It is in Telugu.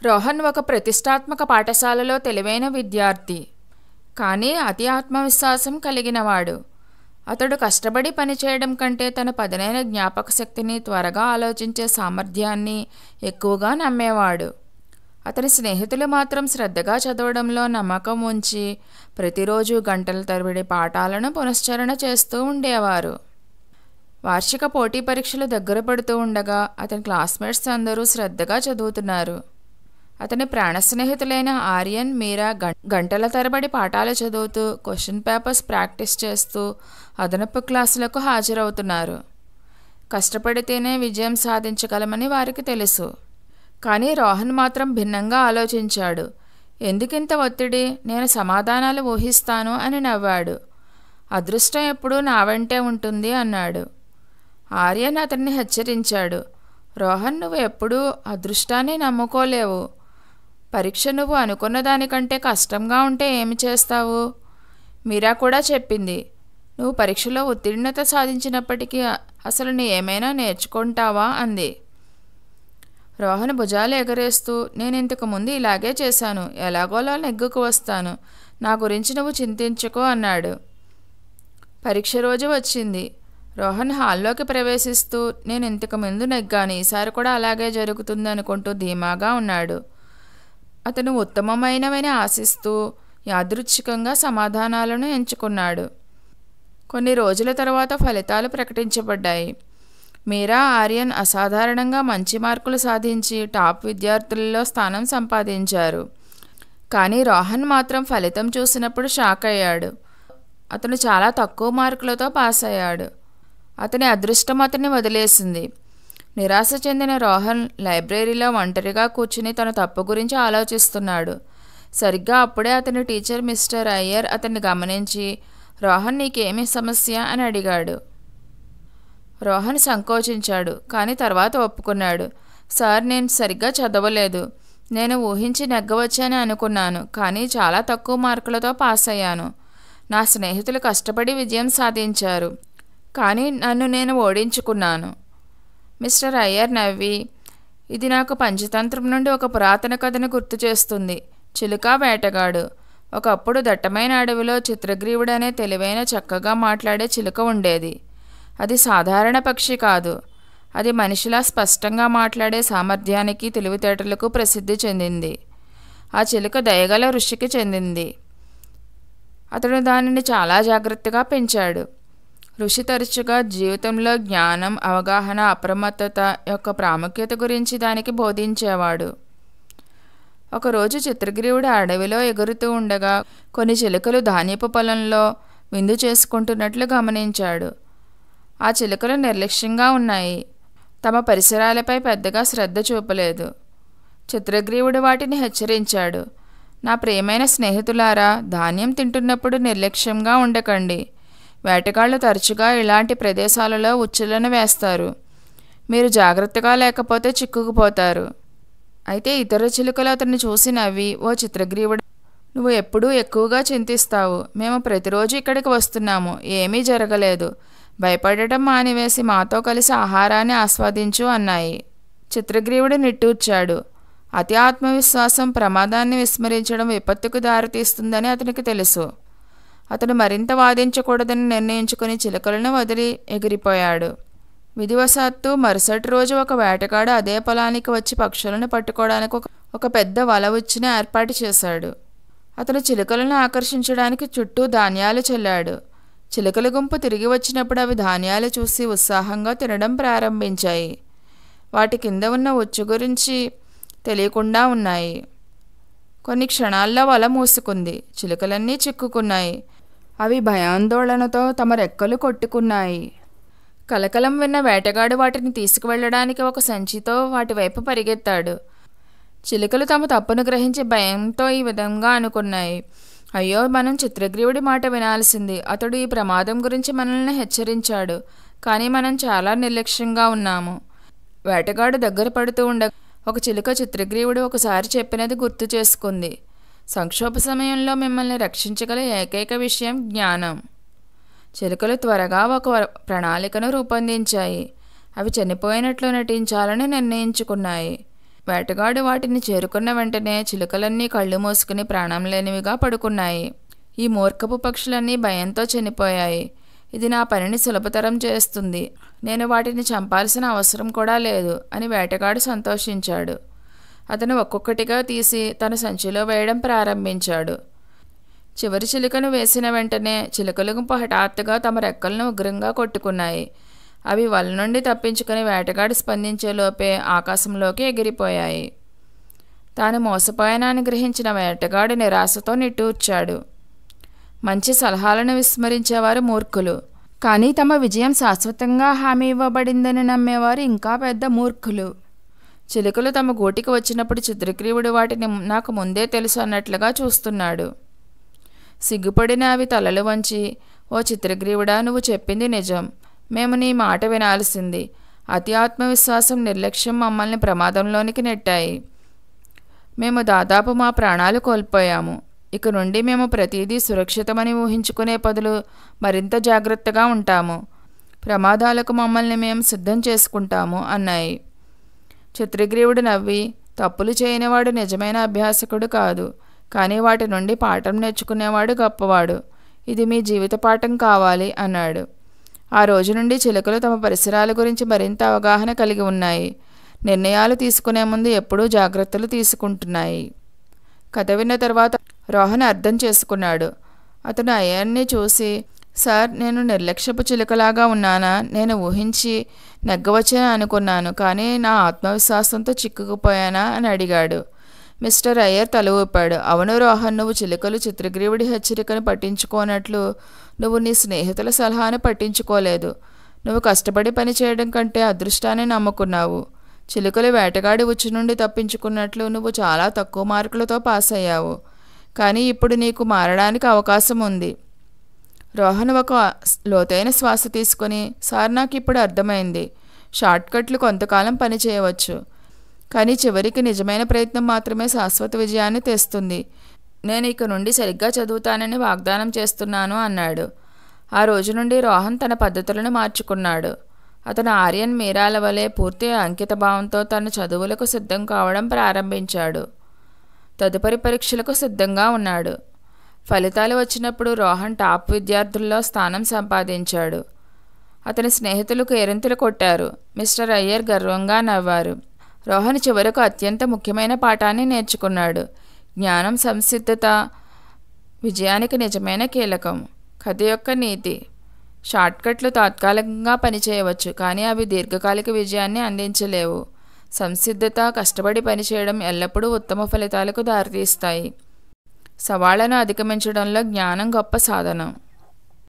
రోహన్ ఒక ప్రతిష్టాత్మక పాఠశాలలో తెలివైన విద్యార్థి, కానీ అతి ఆత్మవిశ్వాసం కలిగినవాడు. అతడు కష్టపడి పనిచేయడం కంటే తన పదునైన జ్ఞాపక శక్తిని, త్వరగా ఆలోచించే సామర్థ్యాన్ని ఎక్కువగా నమ్మేవాడు. అతని స్నేహితులు మాత్రం శ్రద్ధగా చదవడంలో నమ్మకం ఉంచి ప్రతిరోజు గంటల తరబడి పాఠాలను పునశ్చరణ చేస్తూ ఉండేవారు. వార్షిక పోటీ పరీక్షలు దగ్గర పడుతూ ఉండగా అతని క్లాస్మేట్స్ అందరూ శ్రద్ధగా చదువుతున్నారు. అతని ప్రాణ స్నేహితులైన ఆర్యన్, మీరా గంటల తరబడి పాఠాలు చదువుతూ, క్వశ్చన్ పేపర్స్ ప్రాక్టీస్ చేస్తూ అదనపు క్లాసులకు హాజరవుతున్నారు. కష్టపడితేనే విజయం సాధించగలమని వారికి తెలుసు. కానీ రోహన్ మాత్రం భిన్నంగా ఆలోచించాడు. ఎందుకింత ఒత్తిడి? నేను సమాధానాలు ఊహిస్తాను అని నవ్వాడు. అదృష్టం ఎప్పుడూ నా వెంటే ఉంటుంది అన్నాడు. ఆర్యన్ అతన్ని హెచ్చరించాడు. రోహన్, నువ్వు ఎప్పుడూ అదృష్టాన్ని నమ్ముకోలేవు. పరీక్ష నువ్వు అనుకున్న దానికంటే కష్టంగా ఉంటే ఏమి చేస్తావు? మీరా కూడా చెప్పింది. నువ్వు పరీక్షలో ఉత్తీర్ణత సాధించినప్పటికీ అసలు నీ ఏమైనా నేర్చుకుంటావా అంది. రోహన్ భుజాలు ఎగరేస్తూ, నేను ఇంతకు ముందు ఇలాగే చేశాను, ఎలాగోలా నెగ్గుకు వస్తాను, నా గురించి నువ్వు చింతించుకో అన్నాడు. పరీక్ష రోజు వచ్చింది. రోహన్ హాల్లోకి ప్రవేశిస్తూ, నేను ఇంతకు ముందు నెగ్గాను, ఈసారి కూడా అలాగే జరుగుతుంది అనుకుంటూ ధీమాగా ఉన్నాడు. అతను ఉత్తమమైనవని ఆశిస్తూ యాదృచ్ఛికంగా సమాధానాలను ఎంచుకున్నాడు. కొన్ని రోజుల తర్వాత ఫలితాలు ప్రకటించబడ్డాయి. మీరా, ఆర్యన్ అసాధారణంగా మంచి మార్కులు సాధించి టాప్ విద్యార్థులలో స్థానం సంపాదించారు. కానీ రోహన్ మాత్రం ఫలితం చూసినప్పుడు షాక్ అయ్యాడు. అతను చాలా తక్కువ మార్కులతో పాస్ అయ్యాడు. అతని అదృష్టం అతన్ని వదిలేసింది. నిరాశ చెందిన రోహన్ లైబ్రరీలో ఒంటరిగా కూర్చుని తన తప్పు గురించి ఆలోచిస్తున్నాడు. సరిగ్గా అప్పుడే అతని టీచర్ మిస్టర్ అయ్యర్ అతన్ని గమనించి, రోహన్, నీకేమీ సమస్య అని అడిగాడు. రోహన్ సంకోచించాడు, కానీ తర్వాత ఒప్పుకున్నాడు. సార్, నేను సరిగ్గా చదవలేదు. నేను ఊహించి నెగ్గవచ్చని అనుకున్నాను, కానీ చాలా తక్కువ మార్కులతో పాస్ అయ్యాను. నా స్నేహితులు కష్టపడి విజయం సాధించారు, కానీ నన్ను నేను ఓడించుకున్నాను. మిస్టర్ అయ్యర్ నవ్వి, ఇది నాకు పంచతంత్రం నుండి ఒక పురాతన కథను గుర్తు చేస్తుంది. చిలుక, వేటగాడు. ఒకప్పుడు దట్టమైన అడవిలో చిత్రగ్రీవుడు అనే తెలివైన, చక్కగా మాట్లాడే చిలుక ఉండేది. అది సాధారణ పక్షి కాదు. అది మనిషిలా స్పష్టంగా మాట్లాడే సామర్థ్యానికి, తెలివితేటలకు ప్రసిద్ధి చెందింది. ఆ చిలుక దయగల ఋషికి చెందింది. అతడు దానిని చాలా జాగ్రత్తగా పెంచాడు. ఋషి తరచుగా జీవితంలో జ్ఞానం, అవగాహన, అప్రమత్తత యొక్క ప్రాముఖ్యత గురించి దానికి బోధించేవాడు. ఒకరోజు చిత్రగ్రీవుడు అడవిలో ఎగురుతూ ఉండగా కొన్ని చిలుకలు ధాన్యపు పొలంలో విందు చేసుకుంటున్నట్లు గమనించాడు. ఆ చిలుకలు నిర్లక్ష్యంగా ఉన్నాయి. తమ పరిసరాలపై పెద్దగా శ్రద్ధ చూపలేదు. చిత్రగ్రీవుడు వాటిని హెచ్చరించాడు. నా ప్రియమైన స్నేహితులారా, ధాన్యం తింటున్నప్పుడు నిర్లక్ష్యంగా ఉండకండి. వేటగాళ్లు తరచుగా ఇలాంటి ప్రదేశాలలో ఉచ్చులను వేస్తారు. మీరు జాగ్రత్తగా లేకపోతే చిక్కుకుపోతారు. అయితే ఇతర చిలుకలు అతన్ని చూసి నవ్వి, ఓ చిత్రగ్రీవుడు, నువ్వు ఎప్పుడూ ఎక్కువగా చింతిస్తావు. మేము ప్రతిరోజు ఇక్కడికి వస్తున్నాము, ఏమీ జరగలేదు. భయపడటం మానివేసి మాతో కలిసి ఆహారాన్ని ఆస్వాదించు అన్నాయి. చిత్రగ్రీవుడు నిట్టూర్చాడు. అతి ఆత్మవిశ్వాసం ప్రమాదాన్ని విస్మరించడం విపత్తుకు దారితీస్తుందని అతనికి తెలుసు. అతను మరింత వాదించకూడదని నిర్ణయించుకుని చిలుకలను వదిలి ఎగిరిపోయాడు. విధివశాత్తు మరుసటి రోజు ఒక వేటగాడు అదే పొలానికి వచ్చి పక్షులను పట్టుకోవడానికి ఒక పెద్ద వల ఉచ్చుని ఏర్పాటు చేశాడు. అతను చిలుకలను ఆకర్షించడానికి చుట్టూ ధాన్యాలు చల్లాడు. చిలుకల గుంపు తిరిగి వచ్చినప్పుడు అవి ధాన్యాలు చూసి ఉత్సాహంగా తినడం ప్రారంభించాయి. వాటి కింద ఉన్న ఉచ్చు గురించి తెలియకుండా ఉన్నాయి. కొన్ని క్షణాల్లో వల మూసుకుంది. చిలుకలన్నీ చిక్కుకున్నాయి. అవి భయాందోళనతో తమ రెక్కలు కొట్టుకున్నాయి. కలకలం విన్న వేటగాడు వాటిని తీసుకువెళ్ళడానికి ఒక సంచితో వాటి వైపు పరిగెత్తాడు. చిలుకలు తమ తప్పును గ్రహించి భయంతో ఈ విధంగా అనుకున్నాయి, అయ్యో, మనం చిత్రగ్రీవుడి మాట వినాల్సింది. అతడు ఈ ప్రమాదం గురించి మనల్ని హెచ్చరించాడు, కానీ మనం చాలా నిర్లక్ష్యంగా ఉన్నాము. వేటగాడు దగ్గర పడుతూ ఉండగా ఒక చిలుక చిత్రగ్రీవుడు ఒకసారి చెప్పినది గుర్తు చేసుకుంది. సంక్షోభ సమయంలో మిమ్మల్ని రక్షించగల ఏకైక విషయం జ్ఞానం. చిలుకలు త్వరగా ఒక ప్రణాళికను రూపొందించాయి. అవి చనిపోయినట్లు నటించాలని నిర్ణయించుకున్నాయి. వేటగాడు వాటిని చేరుకున్న వెంటనే చిలుకలన్నీ కళ్ళు మూసుకుని ప్రాణం లేనివిగా పడుకున్నాయి. ఈ మూర్ఖపు పక్షులన్నీ భయంతో చనిపోయాయి. ఇది నా పనిని సులభతరం చేస్తుంది. నేను వాటిని చంపాల్సిన అవసరం కూడా లేదు అని వేటగాడు సంతోషించాడు. అతను ఒక్కొక్కటిగా తీసి తన సంచిలో వేయడం ప్రారంభించాడు. చివరి చిలుకను వేసిన వెంటనే చిలుకల గుంపు హఠాత్తుగా తమ రెక్కలను ఉగ్రంగా కొట్టుకున్నాయి. అవి వల నుండి తప్పించుకుని వేటగాడు స్పందించేలోపే ఆకాశంలోకి ఎగిరిపోయాయి. తాను మోసపోయానని గ్రహించిన వేటగాడు నిరాశతో నిట్టూర్చాడు. మంచి సలహాలను విస్మరించేవారు మూర్ఖులు, కానీ తమ విజయం శాశ్వతంగా హామీ ఇవ్వబడిందని నమ్మేవారు ఇంకా పెద్ద మూర్ఖులు. చిలుకలు తమ గూటికి వచ్చినప్పుడు చిత్రగ్రీవుడు వాటిని నాకు ముందే తెలుసు అన్నట్లుగా చూస్తున్నాడు. సిగ్గుపడిన అవి తలలు వంచి, ఓ చిత్రగ్రీవుడా, నువ్వు చెప్పింది నిజం. మేము నీ మాట వినాల్సింది. అతి ఆత్మవిశ్వాసం, నిర్లక్ష్యం మమ్మల్ని ప్రమాదంలోనికి నెట్టాయి. మేము దాదాపు మా ప్రాణాలు కోల్పోయాము. ఇక నుండి మేము ప్రతిదీ సురక్షితమని ఊహించుకునే బదులు మరింత జాగ్రత్తగా ఉంటాము. ప్రమాదాలకు మమ్మల్ని మేము సిద్ధం చేసుకుంటాము అన్నాయి. చిత్రగ్రీవుడు నవ్వి, తప్పులు చేయనివాడు నిజమైన అభ్యాసకుడు కాదు, కానీ వాటి నుండి పాఠం నేర్చుకునేవాడు గొప్పవాడు. ఇది మీ జీవిత పాఠం కావాలి అన్నాడు. ఆ రోజు నుండి చిలుకలు తమ పరిసరాల గురించి మరింత అవగాహన కలిగి ఉన్నాయి. నిర్ణయాలు తీసుకునే ముందు ఎప్పుడూ జాగ్రత్తలు తీసుకుంటున్నాయి. కథ విన్న తర్వాత రోహన్ అర్థం చేసుకున్నాడు. అతను అయ్యర్ని చూసి, సార్, నేను నిర్లక్ష్యపు చిలుకలాగా ఉన్నానా? నేను ఊహించి నెగ్గవచ్చని అనుకున్నాను, కానీ నా ఆత్మవిశ్వాసంతో చిక్కుకుపోయానా అని అడిగాడు. మిస్టర్ అయ్యర్ తల ఊపాడు. అవును రోహన్, నువ్వు చిలుకలు చిత్రగ్రీవుడి హెచ్చరికను పట్టించుకోనట్లు నువ్వు నీ స్నేహితుల సలహాను పట్టించుకోలేదు. నువ్వు కష్టపడి పని చేయడం కంటే అదృష్టాన్ని నమ్ముకున్నావు. చిలుకలు వేటగాడి ఉచ్చు నుండి తప్పించుకున్నట్లు నువ్వు చాలా తక్కువ మార్కులతో పాస్ అయ్యావు. కానీ ఇప్పుడు నీకు మారడానికి అవకాశం ఉంది. రోహన్ ఒక లోతైన శ్వాస తీసుకుని, సార్, నాకు ఇప్పుడు అర్థమైంది. షార్ట్కట్లు కొంతకాలం పని చేయవచ్చు, కానీ చివరికి నిజమైన ప్రయత్నం మాత్రమే శాశ్వత విజయాన్ని తెస్తుంది. నేను ఇక నుండి సరిగ్గా చదువుతానని వాగ్దానం చేస్తున్నాను అన్నాడు. ఆ రోజు నుండి రోహన్ తన పద్ధతులను మార్చుకున్నాడు. అతను ఆర్యన్ మీరాల వలె పూర్తి అంకిత భావంతో తన చదువులకు సిద్ధం కావడం ప్రారంభించాడు. తదుపరి పరీక్షలకు సిద్ధంగా ఉన్నాడు. ఫలితాలు వచ్చినప్పుడు రోహన్ టాప్ విద్యార్థుల్లో స్థానం సంపాదించాడు. అతని స్నేహితులు కేరింతలు కొట్టారు. మిస్టర్ అయ్యర్ గర్వంగా నవ్వారు. రోహన్ చివరకు అత్యంత ముఖ్యమైన పాఠాన్ని నేర్చుకున్నాడు. జ్ఞానం, సంసిద్ధత విజయానికి నిజమైన కీలకం. కథ యొక్క నీతి: షార్ట్కట్లు తాత్కాలికంగా పనిచేయవచ్చు, కానీ అవి దీర్ఘకాలిక విజయాన్ని అందించలేవు. సంసిద్ధత, కష్టపడి పనిచేయడం ఎల్లప్పుడూ ఉత్తమ ఫలితాలకు దారితీస్తాయి. సవాళ్లను అధిగమించడంలో జ్ఞానం గొప్ప సాధనం.